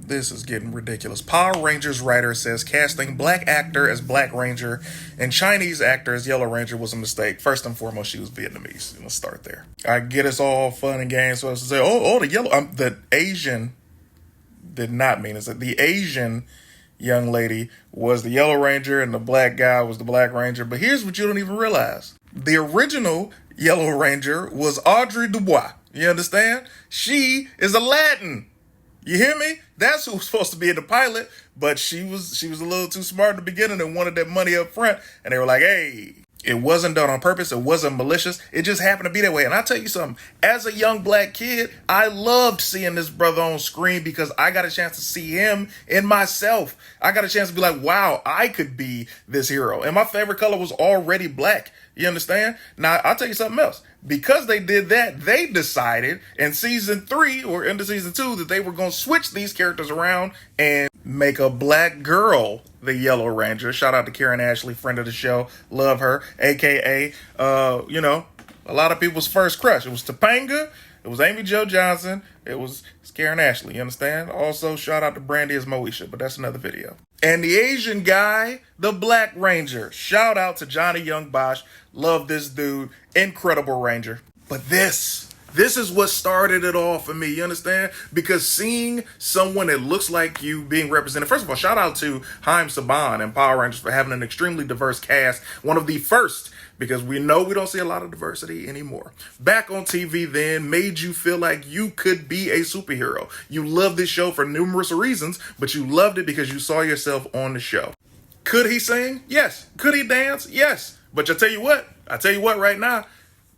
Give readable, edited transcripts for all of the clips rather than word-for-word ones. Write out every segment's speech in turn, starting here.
This is getting ridiculous. Power Rangers writer says casting black actor as Black Ranger and Chinese actor as Yellow Ranger was a mistake. First and foremost, she was Vietnamese. Let's start there. I get it's all fun and games. So I say, the Asian did not mean it. The Asian young lady was the Yellow Ranger and the black guy was the Black Ranger. But here's what you don't even realize. The original Yellow Ranger was Audrey Dubois. You understand? She is a Latin. You hear me? That's who was supposed to be in the pilot, but she was a little too smart in the beginning and wanted that money up front. And they were like, hey, it wasn't done on purpose. It wasn't malicious. It just happened to be that way. And I'll tell you something. As a young black kid, I loved seeing this brother on screen because I got a chance to see him in myself. I got a chance to be like, wow, I could be this hero. And my favorite color was already black. You understand? Now, I'll tell you something else. Because they did that, they decided in season 3 or into season 2 that they were going to switch these characters around and make a black girl the Yellow Ranger. Shout out to Karen Ashley, friend of the show. Love her. AKA, a lot of people's first crush. It was Topanga. It was Amy Jo Johnson. It's Karen Ashley. You understand? Also, shout out to Brandy as Moesha, but that's another video. And the Asian guy, the Black Ranger. Shout out to Johnny Young Bosch. Love this dude. Incredible Ranger. But this is what started it all for me. You understand? Because seeing someone that looks like you being represented. First of all, shout out to Haim Saban and Power Rangers for having an extremely diverse cast. One of the first, because we know we don't see a lot of diversity anymore. Back on TV then made you feel like you could be a superhero. You loved this show for numerous reasons, but you loved it because you saw yourself on the show. Could he sing? Yes. Could he dance? Yes. But I tell you what right now,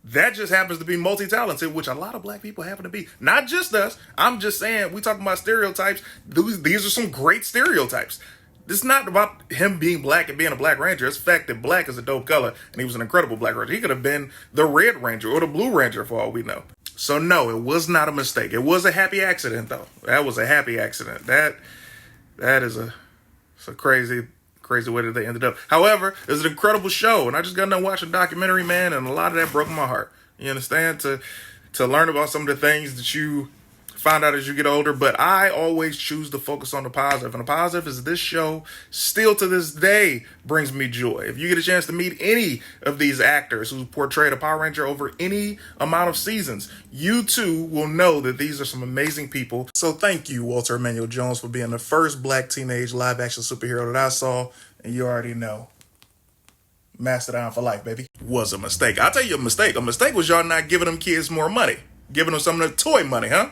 that just happens to be multi-talented, which a lot of black people happen to be. Not just us. I'm just saying, we talking about stereotypes. These are some great stereotypes. This is not about him being black and being a Black Ranger. It's the fact that black is a dope color, and he was an incredible Black Ranger. He could have been the Red Ranger or the Blue Ranger for all we know. So no, it was not a mistake. It was a happy accident, though. That was a happy accident. That is a crazy way that they ended up. However, it was an incredible show, and I just got done watching a documentary, man, and a lot of that broke my heart. You understand? To learn about some of the things that you find out as you get older, but I always choose to focus on the positive, and the positive is this show still to this day brings me joy. If you get a chance to meet any of these actors who portrayed a Power Ranger over any amount of seasons, you too will know that these are some amazing people. So thank you, Walter Emmanuel Jones, for being the first black teenage live-action superhero that I saw, and you already know. Mastodon for life, baby. Was a mistake. I'll tell you a mistake. A mistake was y'all not giving them kids more money. Giving them some of the toy money, huh?